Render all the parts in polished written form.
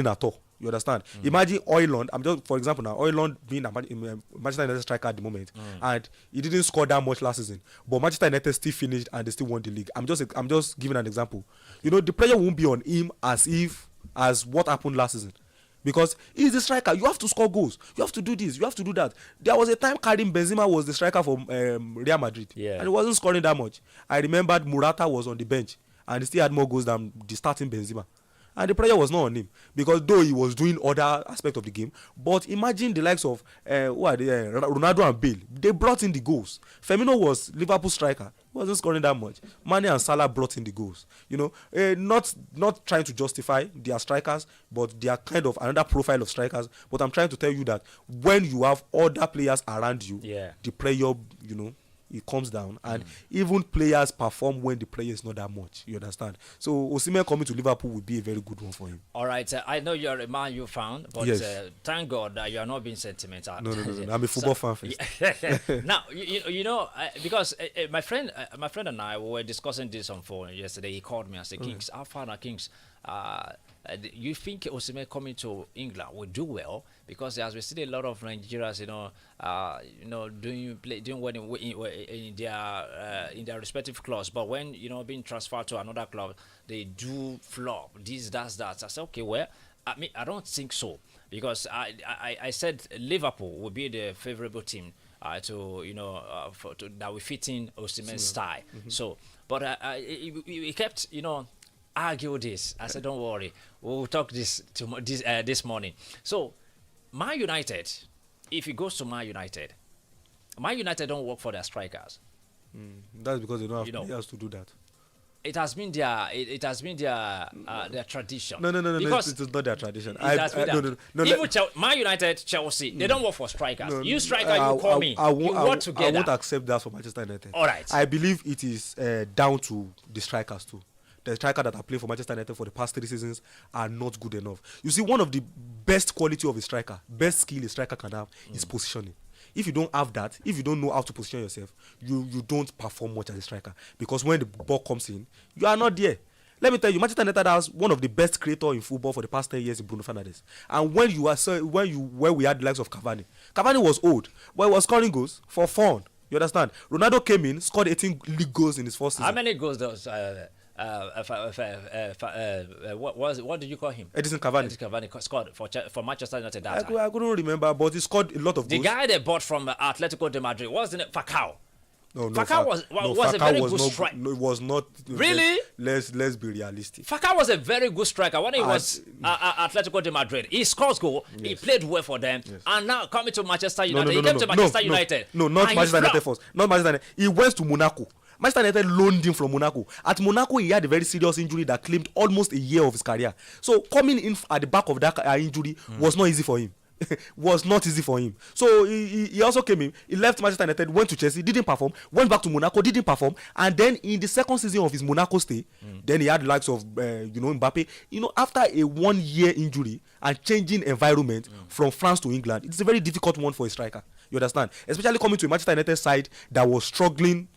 at all. You understand? Imagine Oiland. I'm just, for example, now Oiland being a Manchester United striker at the moment, and he didn't score that much last season, but Manchester United still finished and they still won the league. I'm just giving an example. You know, the pressure won't be on him as what happened last season, because he's the striker. You have to score goals. You have to do this. You have to do that. There was a time Karim Benzema was the striker for Real Madrid, and he wasn't scoring that much. I remembered Morata was on the bench and he still had more goals than the starting Benzema. And the pressure was not on him, because though he was doing other aspects of the game, but imagine the likes of Ronaldo and Bale. They brought in the goals. Firmino was Liverpool striker. He wasn't scoring that much. Mane and Salah brought in the goals. You know, not trying to justify their strikers, but they are kind of another profile of strikers. But I'm trying to tell you that when you have other players around you, the pressure, you know, it comes down, and even players perform when the player is not that much. You understand? So Osimhen coming to Liverpool would be a very good one for him. All right, I know you're a Man U fan, but thank God that you are not being sentimental. No. I'm a football fan first. Now, you know, because my friend and I were discussing this on phone yesterday. He called me and said, "Kings, how far are Kings? You think Osimhen coming to England will do well?" Because as we see a lot of Nigerians, doing well in their respective clubs, but when being transferred to another club, they do flop. This, that. I said, okay, well, I don't think so, because I said Liverpool would be the favorable team that will fit in Osimhen's style. So, but we kept argue this. I said, don't worry, we'll talk this morning. So, Man United, if he goes to Man United don't work for their strikers. That's because they don't have players to do that. It has been their tradition. No, because it is not their tradition. Even Man United, Chelsea, they don't work for strikers. You striker, you call me. You work together. I won't accept that for Manchester United. All right. I believe it is down to the strikers too. The striker that are playing for Manchester United for the past 3 seasons are not good enough. You see, one of the best quality of a striker, best skill a striker can have is positioning. If you don't have that, if you don't know how to position yourself, you don't perform much as a striker, because when the ball comes in, you are not there. Let me tell you, Manchester United has one of the best creators in football for the past 10 years in Bruno Fernandes. And when we had the likes of Cavani was old, but he was scoring goals for fun. You understand? Ronaldo came in, scored 18 league goals in his first season. How many goals does what did you call him? Edison Cavani. Edison Cavani scored for Manchester United that time. I couldn't remember, but he scored a lot of goals. The guy they bought from Atletico de Madrid wasn't it Falcao? No, Falcao was a very good striker. No, it was not. Really? Let's be realistic. Falcao was a very good striker when he was Atletico de Madrid. He scores goal. Yes. He played well for them. Yes. And now coming to Manchester United. He came to Manchester United. No, not Manchester United first. Not Manchester United. He went to Monaco. Manchester United loaned him from Monaco. At Monaco, he had a very serious injury that claimed almost a year of his career. So coming in at the back of that injury was not easy for him. Was not easy for him. So he also came in. He left Manchester United, went to Chelsea, didn't perform, went back to Monaco, didn't perform, and then in the second season of his Monaco stay, then he had the likes of Mbappe. After a 1 year injury and changing environment from France to England, it's a very difficult one for a striker. You understand? Especially coming to a Manchester United side that was struggling,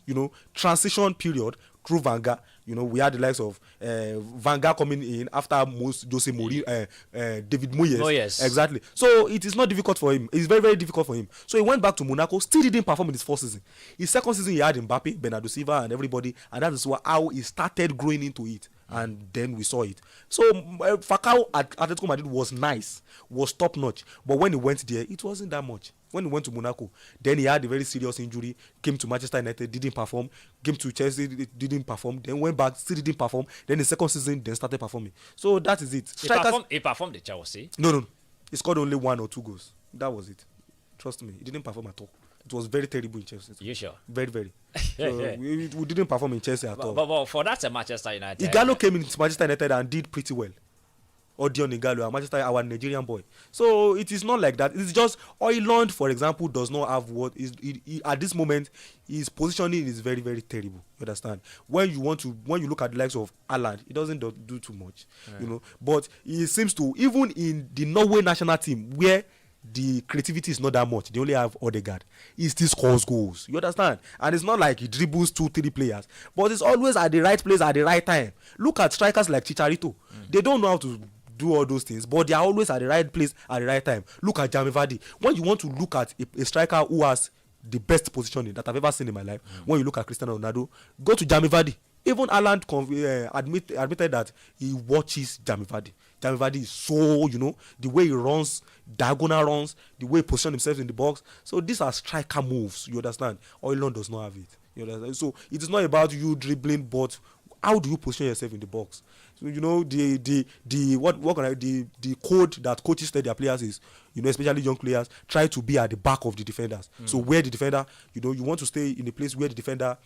transition period through Van Gaal. We had the likes of Van Gaal coming in after Jose Mourinho, David Moyes. Oh, yes. Exactly. So it is not difficult for him. It's very, very difficult for him. So he went back to Monaco, still didn't perform in his first season. His second season, he had Mbappe, Bernardo Silva, and everybody, and that is how he started growing into it. And then we saw it. So Falcao at Atletico Madrid was nice, was top notch. But when he went there, it wasn't that much. When he went to Monaco, then he had a very serious injury, came to Manchester United, didn't perform, came to Chelsea, didn't perform, then went back, still didn't perform, then the second season, then started performing. So that is it. He performed at Chelsea? No. He scored only 1 or 2 goals. That was it. Trust me, he didn't perform at all. It was very terrible in Chelsea. You sure? Very, very. So we didn't perform in Chelsea at all. But for that Manchester United... Igalo came into Manchester United and did pretty well. Odion Igalo, our Nigerian boy. So it is not like that. It's just Oiland, for example, does not have what is at this moment. His positioning is very, very terrible. You understand? When you look at the likes of Haaland, he doesn't do too much, But he seems to, even in the Norway national team, where the creativity is not that much, they only have Odegaard, he still scores goals. You understand? And it's not like he dribbles 2-3 players, but it's always at the right place at the right time. Look at strikers like Chicharito. They don't know how to do all those things, but they are always at the right place at the right time. Look at Jamie Vardy. When you want to look at a striker who has the best positioning that I've ever seen in my life, when you look at Cristiano Ronaldo, go to Jamie Vardy. Even Haaland admitted that he watches Jamie Vardy. Jamie Vardy is so, the way he runs, diagonal runs, the way he positions himself in the box. So these are striker moves, you understand? Højlund does not have it. You understand? So it is not about you dribbling, but how do you position yourself in the box? So, the code that coaches tell their players is, especially young players, try to be at the back of the defenders. So where the defender, you want to stay in a place where the defender,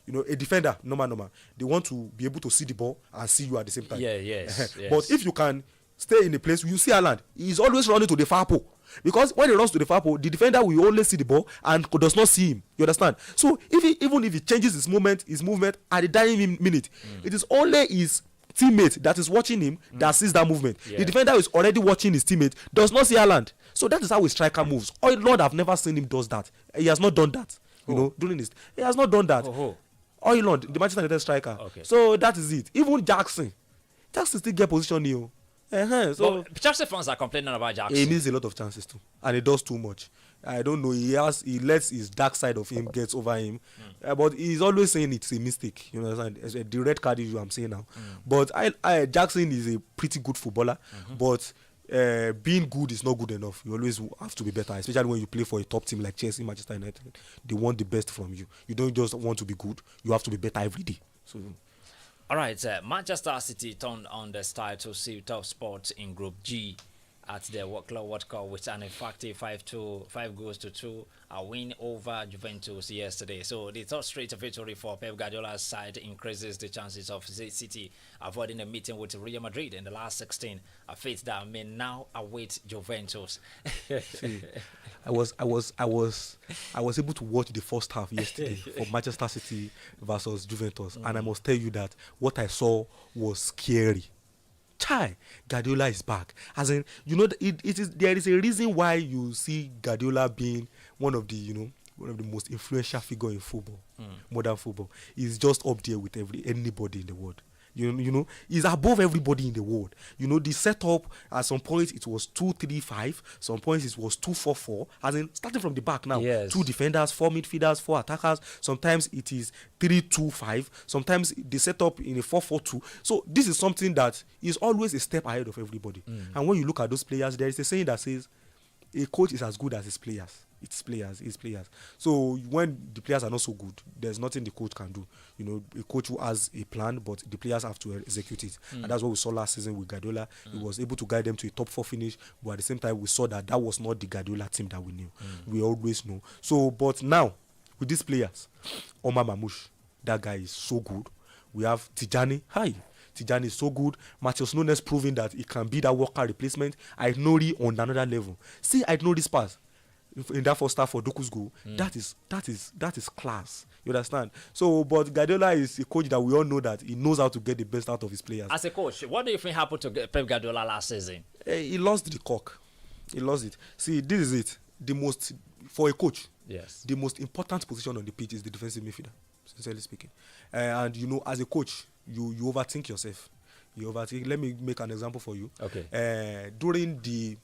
a defender, normal, they want to be able to see the ball and see you at the same time. Yes. But if you can stay in a place, you see Haaland, he's always running to the far pole. Because when he runs to the far pole, the defender will only see the ball and does not see him. You understand? So even if he changes his movement at the dying minute, it is only his teammate that is watching him that sees that movement. The defender is already watching his teammate, does not see Haaland. So that is how a striker moves. Højlund, I've never seen him does that. He has not done that. During this, he has not done that. Højlund, the Manchester United striker. Okay. So that is it. Even Jackson still get position here. So Chelsea fans are complaining about Jackson. He needs a lot of chances too, and he does too much. I don't know. He lets his dark side of him get over him, but he's always saying it's a mistake. You understand? The red card issue I'm saying now. But Jackson is a pretty good footballer, but being good is not good enough. You always have to be better, especially when you play for a top team like Chelsea, Manchester United. They want the best from you. You don't just want to be good. You have to be better every day. So. All right, Manchester City turned on the style to see top sports in Group G at the World Cup with an effective 5 goals to 2 win over Juventus yesterday. So the third straight victory for Pep Guardiola's side increases the chances of City avoiding a meeting with Real Madrid in the last 16, a fate that may now await Juventus. See, I was able to watch the first half yesterday for Manchester City versus Juventus, and I must tell you that what I saw was scary. Chai, Guardiola is back. As in, there is a reason why you see Guardiola being one of the most influential figure in football, modern football. He's just up there with anybody in the world. He's above everybody in the world. The setup at some points it was 2-3-5, some points it was 2-4-4. As in, starting from the back now, 2 defenders, 4 midfielders, 4 attackers. Sometimes it is 3-2-5. Sometimes they set up in a 4-4-2. So this is something that is always a step ahead of everybody. And when you look at those players, there is a saying that says, a coach is as good as his players. It's players. So when the players are not so good, there's nothing the coach can do. A coach who has a plan, but the players have to execute it. And that's what we saw last season with Guardiola. He was able to guide them to a top 4 finish, but at the same time, we saw that was not the Guardiola team that we knew. We always know. So, but now, with these players, Omar Mamouche, that guy is so good. We have Tijani. Tijani is so good. Matheus Nunes proving that he can be that Walker replacement. Aït-Nouri on another level. See Aït-Nouri's pass in that first half for Doku's goal. That is class. You understand? So, but Guardiola is a coach that we all know that he knows how to get the best out of his players. As a coach, what do you think happened to Pep Guardiola last season? He lost the cock. He lost it. See, this is it. For a coach, the most important position on the pitch is the defensive midfielder, sincerely speaking. And as a coach, you overthink yourself. Let me make an example for you. Okay. During the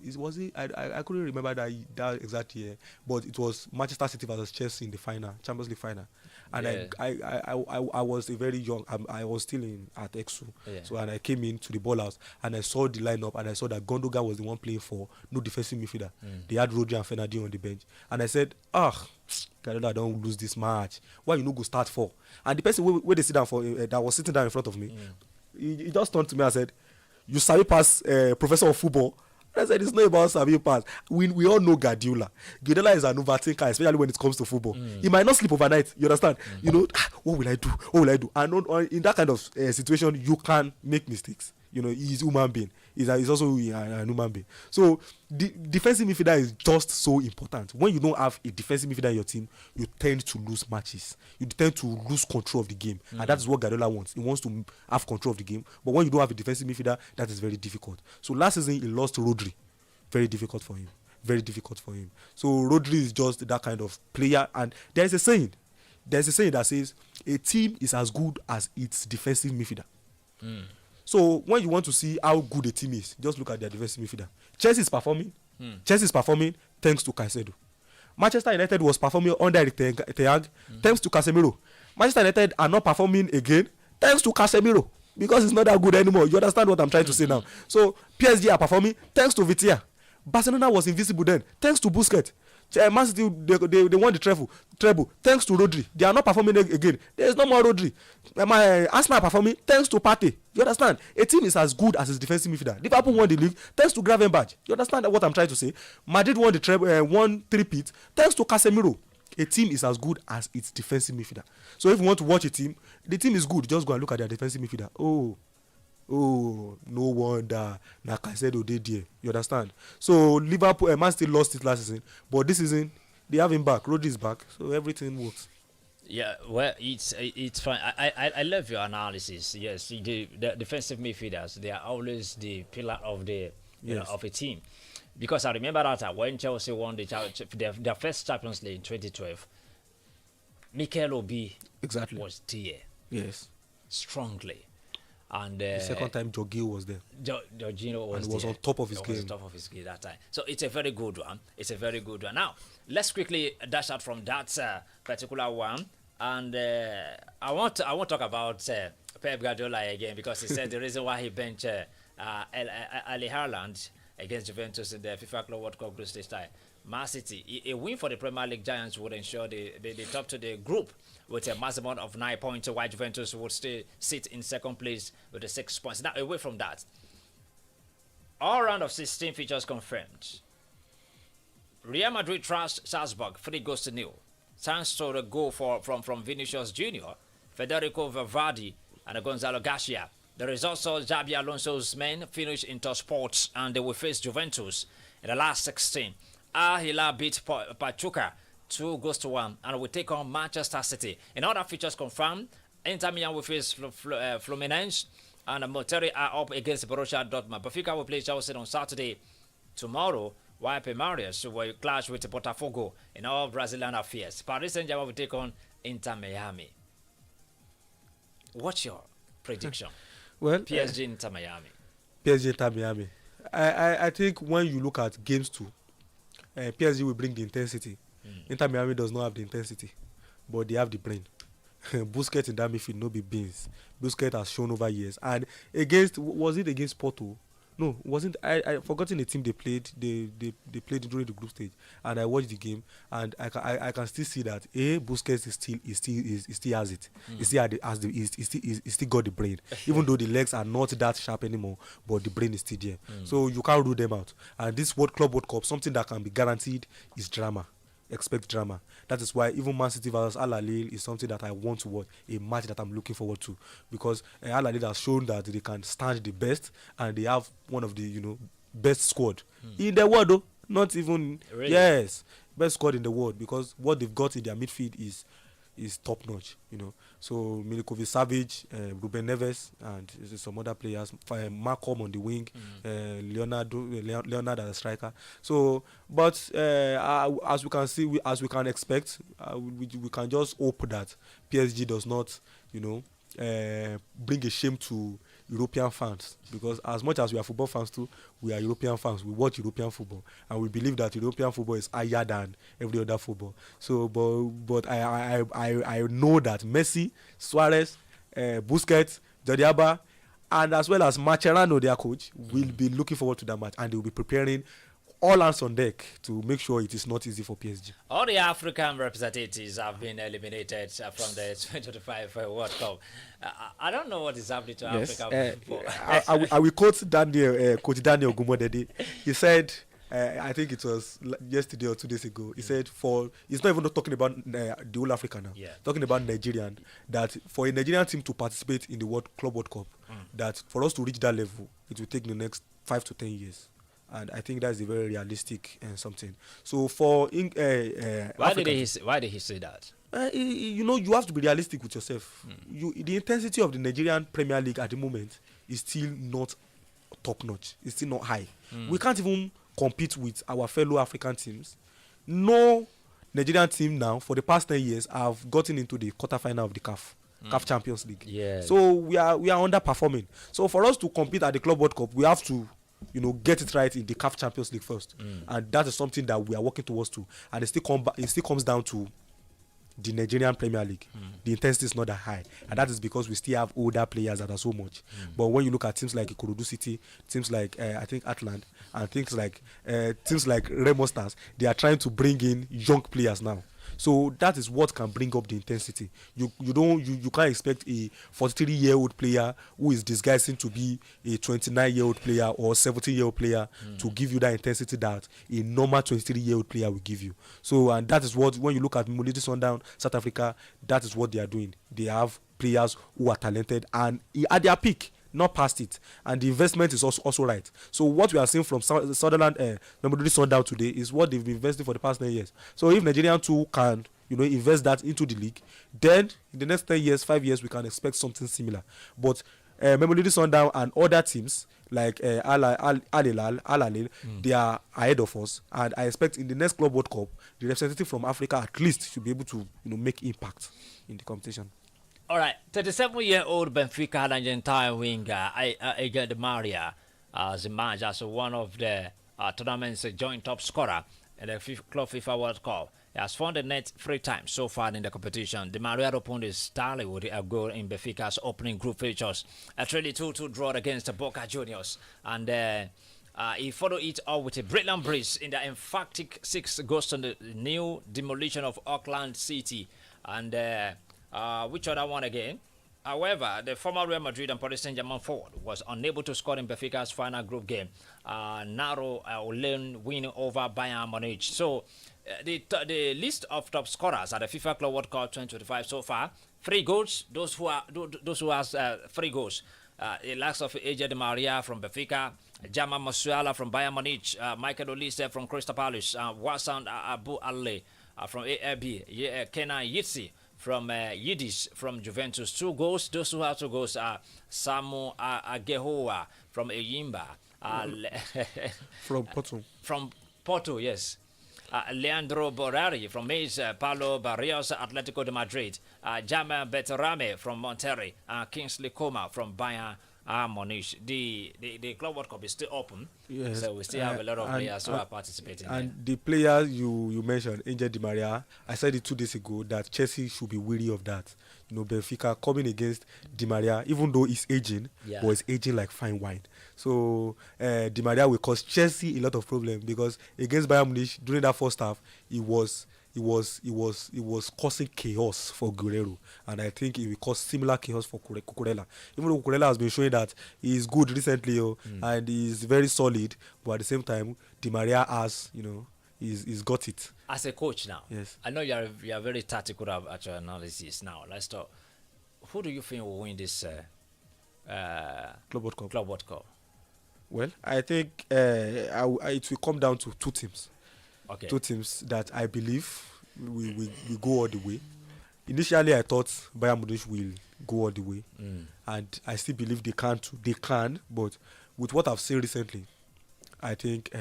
I couldn't remember that exact year, but it was Manchester City versus Chelsea in the final, Champions League final, and I was a very young. I was still at EXU, so and I came into the ball house and I saw the lineup and I saw that Gundogan was the one playing for no defensive midfielder. They had Rodri and Fernandinho on the bench, and I said, Guardiola don't lose this match. Why you no go start for? And the person where they sit down for that was sitting down in front of me, he just turned to me and said, "You sabi pass professor of football." I said, it's not about sabi pass. We all know Guardiola. Guardiola is an overthinker, especially when it comes to football. He might not sleep overnight. You understand? What will I do? And in that kind of situation, you can make mistakes. He's a human being. He's also a human being. So the defensive midfielder is just so important. When you don't have a defensive midfielder in your team, you tend to lose matches. You tend to lose control of the game. And that's what Guardiola wants. He wants to have control of the game. But when you don't have a defensive midfielder, that is very difficult. So last season, he lost to Rodri. Very difficult for him. So Rodri is just that kind of player. And there's a saying that says, a team is as good as its defensive midfielder. So when you want to see how good a team is, just look at their defensive midfielder. Chelsea is performing. Chelsea is performing thanks to Caicedo. Manchester United was performing under Eric Ten Hag thanks to Casemiro. Manchester United are not performing again thanks to Casemiro because it's not that good anymore. You understand what I'm trying to say now? So PSG are performing thanks to Vitia. Barcelona was invisible then thanks to Busquets. Man City they won the treble thanks to Rodri. They are not performing again. There is no more Rodri. Arsenal are performing thanks to Partey. You understand? A team is as good as its defensive midfielder. Liverpool won the league thanks to Gravenberch. You understand what I'm trying to say? Madrid won the treble, won three-peat thanks to Casemiro. A team is as good as its defensive midfielder. So if you want to watch a team, the team is good. Just go and look at their defensive midfielder. Oh, no wonder Caicedo did there. You understand? So Liverpool, Man City lost it last season, but this season they have him back. Rodri is back, so everything works. Yeah, well, it's fine. I love your analysis. Yes, the defensive midfielders, they are always the pillar of the of a team, because I remember that when Chelsea won their first Champions League in 2012, Mikel Obi was there. Yes, strongly. And the second time Jorginho was there. Jorginho was on top of his game. On top of his game that time. So it's a very good one. It's a very good one. Now let's quickly dash out from that particular one, and I want to talk about Pep Guardiola again, because he said the reason why he benched Ali Haaland against Juventus in the FIFA Club World Cup group stage tie. Man City, a win for the Premier League Giants would ensure the top to the group with a maximum of 9 points, while Juventus would still sit in second place with the 6 points. Now, away from that, all round of 16 features confirmed. Real Madrid trashed Salzburg 3-0, thanks to the goal from Vinicius Junior, Federico Valverde, and Gonzalo Garcia. The result saw Xabi Alonso's men finish in top spots, and they will face Juventus in the last 16. Al Hilal beat Pachuca 2-1 and will take on Manchester City. In other features confirmed, Inter Milan will face Fluminense, and Monterrey are up against Borussia Dortmund. Benfica will play Chelsea on Saturday. Tomorrow, while Palmeiras will clash with Botafogo in all Brazilian affairs. Paris Saint-Germain will take on Inter Miami. What's your prediction? Well, PSG Inter Miami. PSG Inter Miami. I think when you look at games too, PSG will bring the intensity. Inter Miami does not have the intensity, but they have the brain. Busquets in that midfield no be beans. Busquets has shown over years, and was it against Porto? No, wasn't. I forgotten the team they played. They played during the group stage, and I watched the game, and I can still see that Busquets is still has it. He still got the brain, even though the legs are not that sharp anymore, but the brain is still there. So you can't rule them out. And this World Cup, something that can be guaranteed is drama. Expect drama. That is why even Man City versus Al Ahly is something that I want to watch, a match that I'm looking forward to, because Al Ahly has shown that they can stand the best, and they have one of the best squad in the world, though. Not even really? Yes, best squad in the world, because what they've got in their midfield is top notch. So Milinkovic Savic, Ruben Neves, and some other players, Malcolm on the wing, Leonard as a striker. So, but as we can see, as we can expect, we can just hope that PSG does not, bring a shame to European fans, because as much as we are football fans too, we are European fans. We watch European football, and we believe that European football is higher than every other football. So, but I know that Messi, Suarez, Busquets, Jordi Alba, and as well as Mascherano, their coach, will be looking forward to that match, and they will be preparing all hands on deck to make sure it is not easy for PSG. All the African representatives have been eliminated from the 2025 World Cup. I don't know what is happening to Africa. I will quote Coach Daniel Gumodede. He said, I think it was yesterday or 2 days ago, he said he's not even talking about the whole Africa now, talking about Nigerian, that for a Nigerian team to participate in the Club World Cup, that for us to reach that level, it will take the next 5 to 10 years. And I think that's a very realistic something. So for why did he say that? You have to be realistic with yourself. The intensity of the Nigerian Premier League at the moment is still not top notch. It's still not high. We can't even compete with our fellow African teams. No Nigerian team now for the past 10 years have gotten into the quarterfinal of the CAF. CAF Champions League. Yeah. So we are underperforming. So for us to compete at the Club World Cup, we have to get it right in the CAF Champions League first, and that is something that we are working towards to. And it still comes down to the Nigerian Premier League. The intensity is not that high, and that is because we still have older players that are so much. But when you look at teams like Ikorodu City, teams like I think Atland, and teams like Remo Stars, they are trying to bring in young players now. So that is what can bring up the intensity. You can't expect a 43-year-old player who is disguising to be a 29-year-old player or 17-year-old player to give you that intensity that a normal 23-year-old player will give you. So, and that is what, when you look at Mamelodi Sundown, South Africa, that is what they are doing. They have players who are talented and at their peak, not past it, and the investment is also right. So what we are seeing from Sunderland, Mamelodi Sundown today is what they've been investing for the past 10 years. So if Nigerian too can invest that into the league, then in the next 10 years, 5 years, we can expect something similar. But Mamelodi Sundown and other teams like Al Hilal, they are ahead of us, and I expect in the next Club World Cup, the representative from Africa at least should be able to make impact in the competition. All right, 37-year-old Benfica Argentine winger Igor Maria has emerged as one of the tournament's joint top scorer in the Club FIFA World Cup. He has found the net 3 times so far in the competition. Di Maria opened his tally with a goal in Benfica's opening group features, a 3-2 draw against Boca Juniors, and he followed it up with a brilliant brace in the emphatic 6 goals to the new demolition of Auckland City. And which other one again? However, the former Real Madrid and Paris Saint-Germain forward was unable to score in Benfica's final group game. Narrow lane win over Bayern Munich. So, the list of top scorers at the FIFA Club World Cup 2025 so far: 3 goals. Those who has 3 goals. The likes of AJ Di Maria from Benfica, Jamal Musiala from Bayern Munich, Michael Olise from Crystal Palace, Wassan Abu Ali from AFB, Kenan Yitsi from Yiddish from Juventus. 2 goals. Those who have 2 goals are Samu Agehoa from Eyimba. From Porto. From Porto, yes. Leandro Borari from Mainz, Paulo Barrios, Atletico de Madrid, Jamal Betarame from Monterrey, Kingsley Coman from Bayern Munich. The Club World Cup is still open, yes. So we still have a lot of players who are participating. And the players you mentioned, Angel Di Maria, I said it 2 days ago that Chelsea should be wary of that. Benfica coming against Di Maria, even though he's aging, but he's aging like fine wine. So Di Maria will cause Chelsea a lot of problems, because against Bayern Munich during that first half, he was causing chaos for Guerrero, and I think it will cause similar chaos for Cucurella. Even though Cucurella has been showing that he is good recently, and he is very solid, but at the same time, Di Maria has, he's got it. As a coach now, yes, I know you are very tactical at your analysis. Now let's talk. Who do you think will win this Club World Cup? Well, I think it will come down to 2 teams. Okay. 2 teams that I believe we go all the way. Initially, I thought Bayern Munich will go all the way, and I still believe they can too. They can, but with what I've seen recently, I think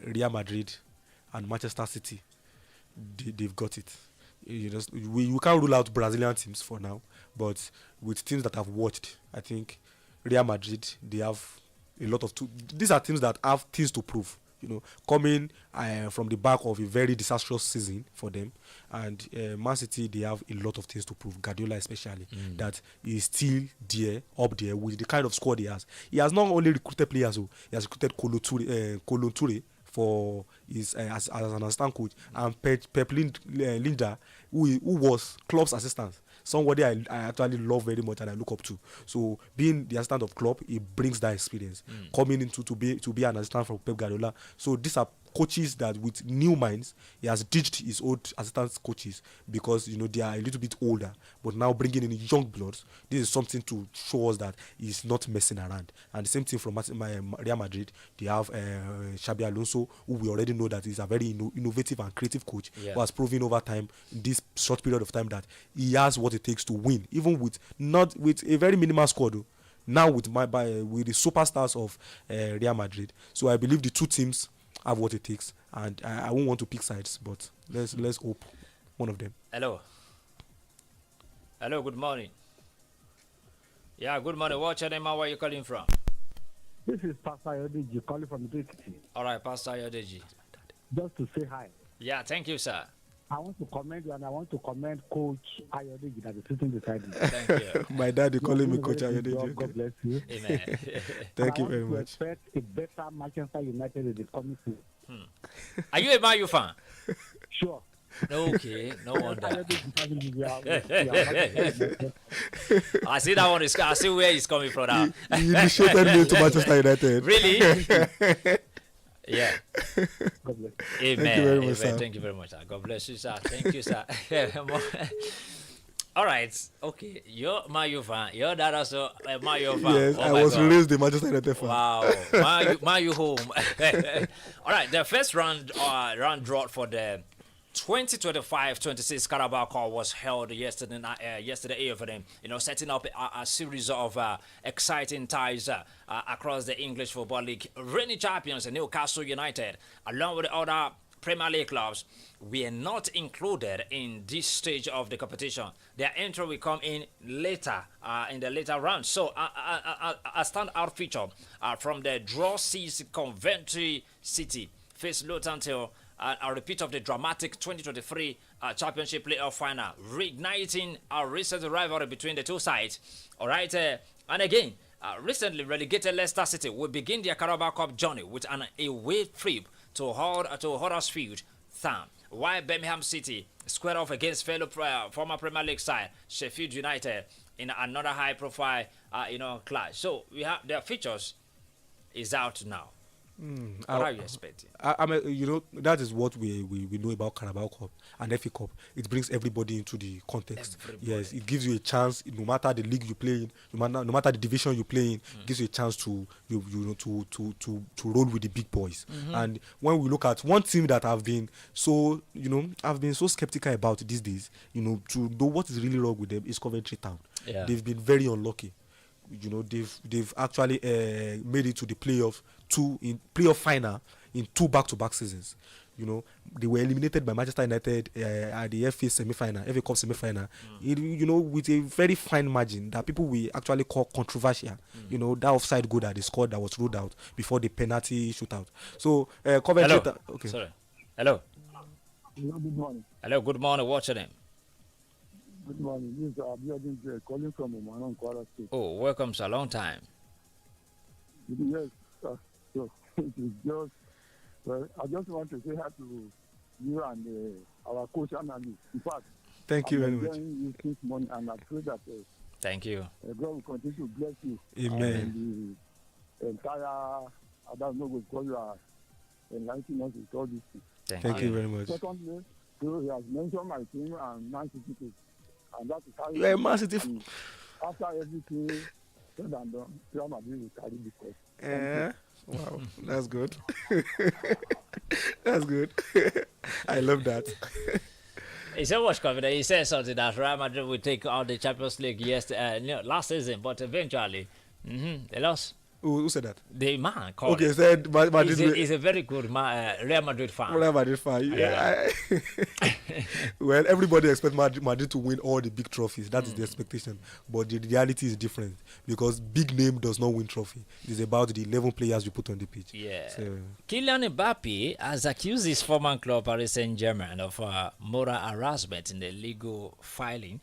Real Madrid and Manchester City, they've got it. We can't rule out Brazilian teams for now, but with teams that I've watched, I think Real Madrid, they have a lot of these are teams that have things to prove. Coming from the back of a very disastrous season for them, and Man City, they have a lot of things to prove. Guardiola especially, that he is still up there with the kind of squad he has. He has not only recruited players, he has recruited Kolo Toure for his as an assistant coach, and Pep Linda, who was Klopp's assistant. Somebody I actually love very much and I look up to. So being the assistant of Klopp, it brings that experience. Coming into to be an assistant for Pep Guardiola. So these are coaches that with new minds, he has ditched his old assistant coaches, because they are a little bit older, but now bringing in young bloods, this is something to show us that he's not messing around. And the same thing from Real Madrid, they have Xabi Alonso, who we already know that he's a very innovative and creative coach, who has proven over time, in this short period of time, that he has what it takes to win, even with a very minimal squad. Now with the superstars of Real Madrid. So I believe the 2 teams have what it takes, and I won't want to pick sides, but let's hope one of them. Hello, good morning. Yeah, good morning. What's your name and where you calling from? This is Pastor Yodeji calling from Ekiti. All right, Pastor Yodeji. Just to say hi. Yeah, thank you, sir. I want to commend you and I want to commend Coach Ayodeji that is sitting beside me. Thank you. My dad, they You are calling me doing a Coach very good Ayodeji. job. God bless you. Amen. Thank you And I very want to much. expect a better Manchester United in the coming season. Are you a Man U fan? Sure. Okay, no wonder. Ayodeji, we are- I see that one is. I see where he's coming from now. He initiated me to Manchester United. Really? Yeah. God bless. Amen. Thank you very much, Amen. sir. Thank you very much, sir. God bless you, sir. Thank you, sir. All right. Okay. You're Man U fan. Your dad also a Man U fan. Yes, Oh I my was God. raised a Manchester United fan. Wow. Man U home. All right. The first round draw for the 2025-26 Carabao Cup was held yesterday evening. Setting up a series of exciting ties across the English Football League. Reigning champions Newcastle United, along with the other Premier League clubs, were not included in this stage of the competition. Their entry will come in later, in the later round. So, a standout feature from the draw sees Coventry City face Luton Town. A repeat of the dramatic 2023 championship playoff final, reigniting a recent rivalry between the two sides. All right, and again, recently relegated Leicester City will begin their Carabao Cup journey with an away trip to Huddersfield Town, while Birmingham City square off against fellow former Premier League side Sheffield United in another high-profile, clash. So we have their features is out now. What are you expecting? That is what we know about Carabao Cup and FA Cup. It brings everybody into the context. Everybody. Yes, it gives you a chance, no matter the league you play in, no matter the division you play in, it gives you a chance to to roll with the big boys. And when we look at one team that I've been so skeptical about these days, to know what is really wrong with them is Coventry Town. Yeah. They've been very unlucky. They've actually made it to the playoff final in 2 back-to-back seasons. They were eliminated by Manchester United at the FA Cup semi-final. With a very fine margin that people will actually call controversial. That offside goal that they scored that was ruled out before the penalty shootout. So Coventry. Hello. Okay. Sorry. Hello. Hello, good morning. Hello. Good morning. What's your name? Good morning. This is Abiodun calling from Omanon, Kwara State. Oh, welcome, sir. Long time. Yes, sir. So it is just, well, I just want to say hi to you and our coach analyst. In fact, Thank you very much. enjoying you since morning, and I pray that Thank you. God will continue to bless you. Amen. And the entire Adamimogo, because you are enlightening us with all these things. Thank you very much. Secondly, so he has mentioned my team and Man City team. And that is how You are a Man City. and after everything said and done, Real Madrid will carry the cost. Wow, that's good. That's good. I love that. He said much confident. He said something that Real Madrid will take on the Champions League last season, but eventually they lost. Who said that? The man called. Okay, said Madrid. He's a very good Real Madrid fan. Real Madrid fan. Yeah. Well, everybody expects Madrid to win all the big trophies. That is the expectation. But the reality is different because big name does not win trophy. It's about the 11 players you put on the pitch. Yeah. So, Kylian Mbappe has accused his former club Paris Saint-Germain of moral harassment in the legal filing.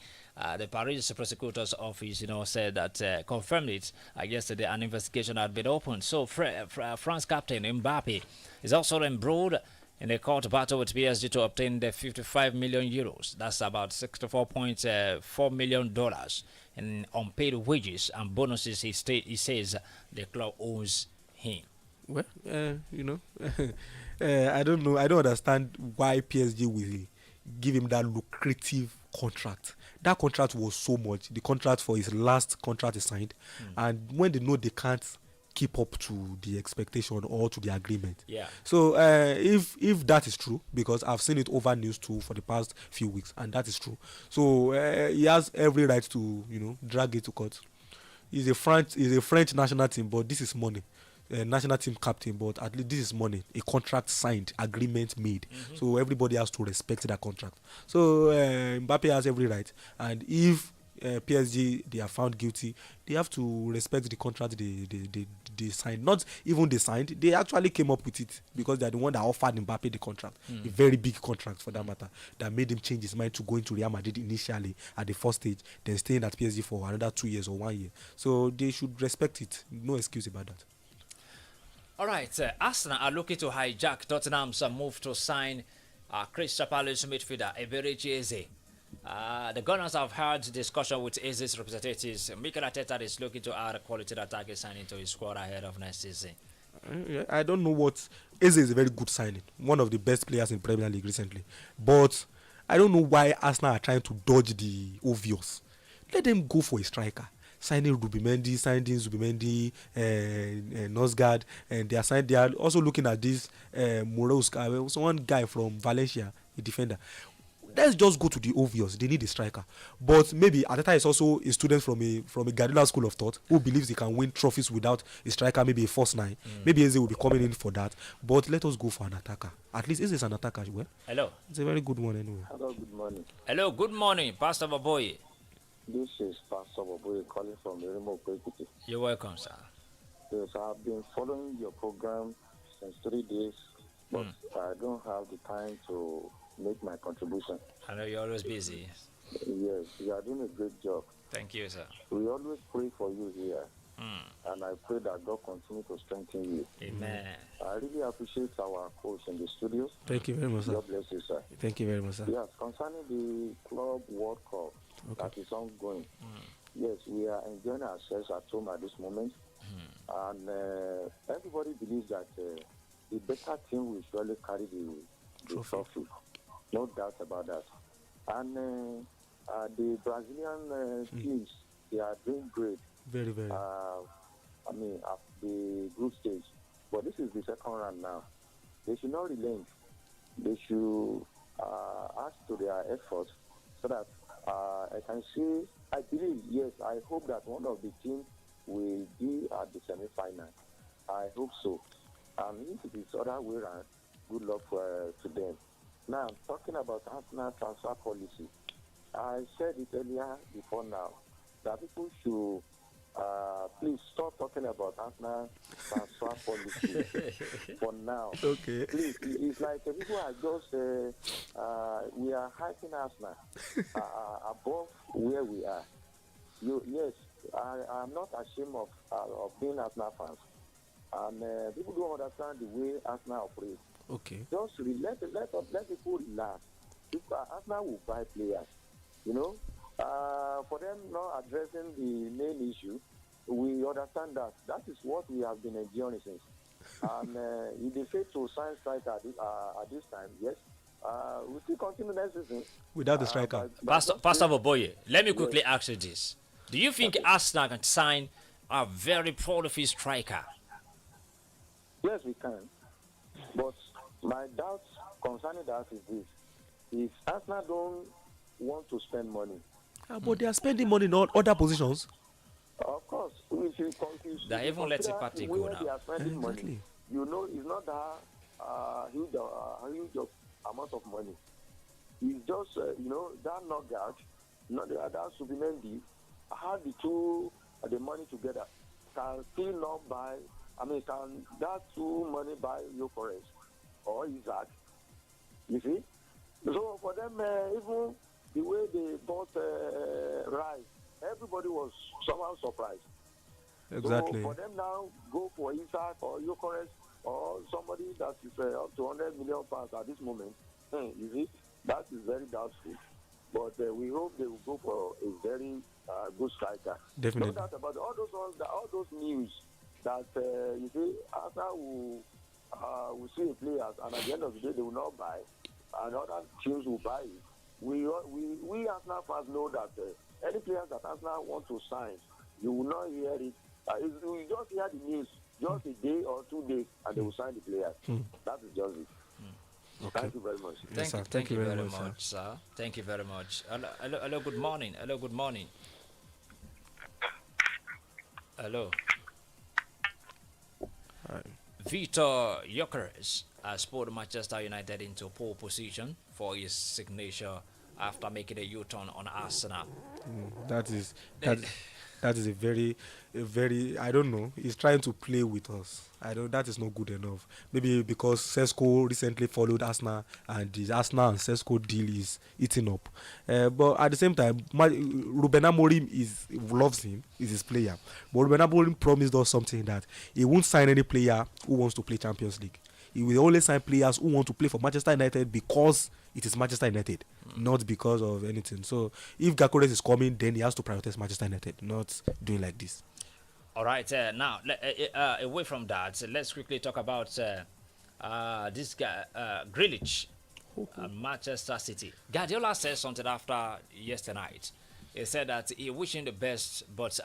The Paris prosecutor's office, said that confirmed it yesterday. An investigation had been opened. So France captain Mbappe is also embroiled in a court battle with PSG to obtain the 55 million euros. That's about $64.4 million in unpaid wages and bonuses. He says the club owes him. well, I don't know. I don't understand why PSG will give him that lucrative contract. That contract was so much. The contract for his last contract is signed, and when they know they can't keep up to the expectation or to the agreement. Yeah. So if that is true, because I've seen it over news too for the past few weeks, and that is true. So he has every right to drag it to court. He's a French national team, but this is money. National team captain, but at least this is money. A contract signed, agreement made. So everybody has to respect that contract. So Mbappe has every right, and if PSG they are found guilty, they have to respect the contract they signed. Not even they signed, they actually came up with it because they are the one that offered Mbappe the contract, a very big contract for that matter, that made him change his mind to going to Real Madrid initially at the first stage, then staying at PSG for another 2 years or 1 year. So they should respect it. No excuse about that. All right, Arsenal are looking to hijack Tottenham's move to sign Crystal Palace midfielder Eberechi Eze. The Gunners have had discussion with Eze's representatives. Mikel Arteta is looking to add a quality attacking signing to his squad ahead of next season. I don't know what. Eze is a very good signing, one of the best players in Premier League recently. But I don't know why Arsenal are trying to dodge the obvious. Let them go for a striker. Signing Rubimendi, signing Zubimendi, Nosgard, and they are also looking at this Moreus, one guy from Valencia, a defender. Let's just go to the obvious. They need a striker, but maybe Arteta is also a student from a Guardiola school of thought who believes he can win trophies without a striker, maybe a first nine. Maybe Eze will be coming in for that. But let us go for an attacker. At least Eze is an attacker. Well, hello. It's a very good one anyway. Hello, good morning. Hello, good morning, Pastor Baboye. This is Pastor Baboye calling from Irimo Kwekiti. You're welcome, sir. Yes, I've been following your program since 3 days, but I don't have the time to make my contribution. I know you're always busy. Yes, you are doing a great job. Thank you, sir. We always pray for you here, and I pray that God continue to strengthen you. Amen. I really appreciate our coach in the studios. Thank you very much, sir. God bless you, sir. Thank you very much, sir. Yes, concerning the Club World Cup that is ongoing, yes, we are enjoying ourselves at home at this moment, and everybody believes that the better team will surely carry the trophy. No doubt about that. And the Brazilian teams, they are doing great. Very, very. I mean, at the group stage. But this is the second round now. They should not relent. They should add to their efforts so that I can see, I believe, yes, I hope that one of the teams will be at the semi-final. I hope so. And if it is other way around, good luck to them. Now, talking about Arsenal transfer policy, I said it earlier before now that people should please stop talking about Arsenal transfer policy for now. Okay. Please, it's like people are just, we are hyping Arsenal above where we are. Yes, I'm not ashamed of being Arsenal fans. And people don't understand the way Arsenal operates. Okay. Just let people relax. Arsenal will buy players, you know. For them not addressing the main issue, we understand that. That is what we have been enduring since. And if they fail to sign striker at this time, yes, we still continue next season. Without the striker. Pastor Baboye, let me quickly ask you this. Do you think Arsenal can sign a very prolific striker? Yes, we can. But my doubts concerning that is this. If Arsenal don't want to spend money. But they are spending money in all other positions. Of course. If you they even let it party go now. They are spending exactly. money. You know, it's not that huge amount of money. It's just, that knockout, that Subimendi, had the money together, can still not buy, can that two money buy Gyökeres or Isaac? You see? So for them, even the way they bought Rice, everybody was somehow surprised. Exactly. So for them now, go for Isaac or Gyökeres or somebody that is up to £100 million at this moment, you see, that is very doubtful. But we hope they will go for a very good striker. Definitely. No doubt about it. All those news that you see, Arsenal will see a players, and at the end of the day, they will not buy, and other teams will buy it. We Arsenal fans know that any players that Arsenal want to sign, you will not hear it. You will just hear the news just a day or 2 days, and they will sign the players. That is just it. Okay. Thank you very much. Thank you very much, sir. Thank you very much. Hello, good morning. Hello, good morning. Hello. Hi. Victor Gyökeres has put Manchester United into pole position for his signature after making a U-turn on Arsenal. That is that that is a very I don't know. He's trying to play with us. I don't. That is not good enough. Maybe because Sesko recently followed Arsenal and the Arsenal and Sesko deal is eating up. But at the same time, Ruben Amorim loves him. Is his player. But Ruben Amorim promised us something that he won't sign any player who wants to play Champions League. He will only sign players who want to play for Manchester United because it is Manchester United, not because of anything. So if Gakores is coming, then he has to prioritize Manchester United, not doing like this. All right, now away from that, let's quickly talk about this guy, Grealish, Manchester City. Guardiola said something after yesterday night. He said that he wishing the best, but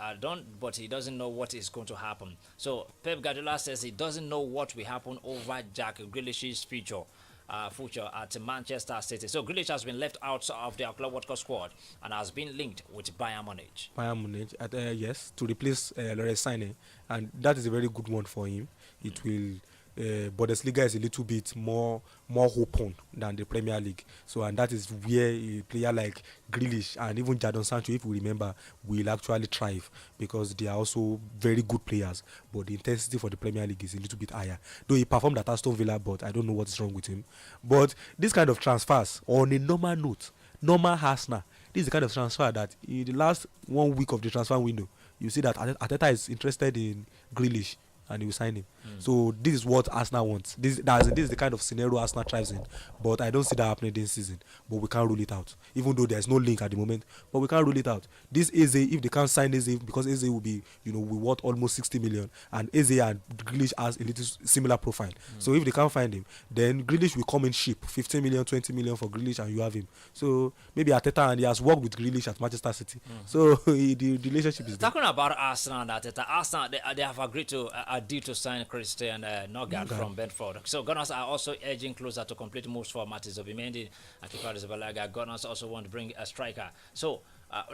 but he doesn't know what is going to happen. So Pep Guardiola says he doesn't know what will happen over Jack Grealish's future at Manchester City. So Grealish has been left out of the Club World Cup squad and has been linked with Bayern Munich. Bayern Munich, yes, to replace Leroy Sané, and that is a very good one for him. It will. Bundesliga is a little bit more open than the Premier League, so and that is where a player like Grealish and even Jadon Sancho, if we remember, will actually thrive because they are also very good players. But the intensity for the Premier League is a little bit higher. Though he performed at Aston Villa, but I don't know what's wrong with him. But this kind of transfers, on a normal note, normal Arsenal, this is the kind of transfer that in the last 1 week of the transfer window, you see that Arteta is interested in Grealish and he will sign him. So this is what Arsenal wants. This is the kind of scenario Arsenal thrives in. But I don't see that happening this season. But we can't rule it out. Even though there's no link at the moment, but we can't rule it out. This Eze, if they can't sign Eze, because Eze will be, we worth almost 60 million, and Eze and Grealish has a little similar profile. So if they can't find him, then Grealish will come in cheap, 15 million, 20 million for Grealish, and you have him. So maybe Arteta, and he has worked with Grealish at Manchester City. So the relationship is there. Talking about Arsenal and Arteta, Arsenal they have agreed to a deal to sign Christian Nogard from Brentford. So Gunners are also edging closer to complete moves for Martins Zubimendi and Kifari Zabalaga. Gunners also want to bring a striker. So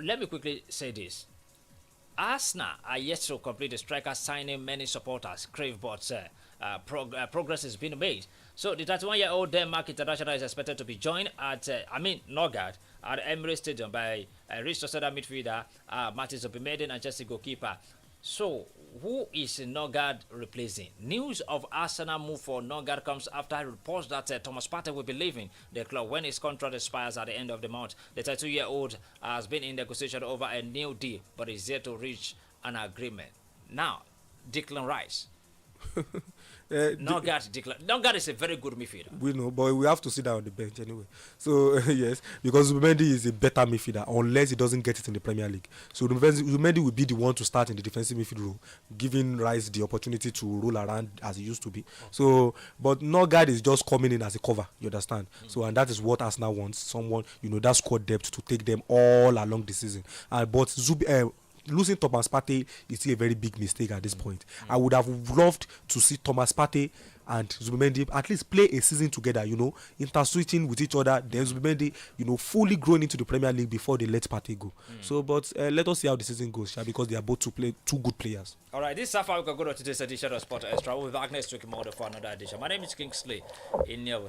let me quickly say this. Arsenal are yet to complete the striker signing many supporters crave, but progress is being made. So the 31-year-old Denmark international is expected to be joined at Nogard at Emirates Stadium by Rich Sociedad midfielder Martins Zubimendi and Chelsea goalkeeper. So who is Nogard replacing? News of Arsenal move for Nogard comes after reports that Thomas Partey will be leaving the club when his contract expires at the end of the month. The 32-year-old has been in negotiation over a new deal, but is yet to reach an agreement. Now, Declan Rice. Nogard is a very good midfielder. We know, but we have to sit down on the bench anyway. So yes, because Zubimendi is a better midfielder unless he doesn't get it in the Premier League. So Zubimendi will be the one to start in the defensive midfield role, giving Rice the opportunity to roll around as he used to be. So, but Nogard is just coming in as a cover. You understand? So, and that is what Arsenal wants. Someone, that squad depth to take them all along the season. But losing Thomas Partey is still a very big mistake at this point. I would have loved to see Thomas Partey and Zubimendi at least play a season together, interswitching with each other, then Zubimendi, fully grown into the Premier League before they let Partey go. So, but let us see how the season goes, because they are both two good players. All right, this is how far we can go to today's edition of Sport Extra. We'll be back next week more for another edition. My name is Kingsley Iniovosa.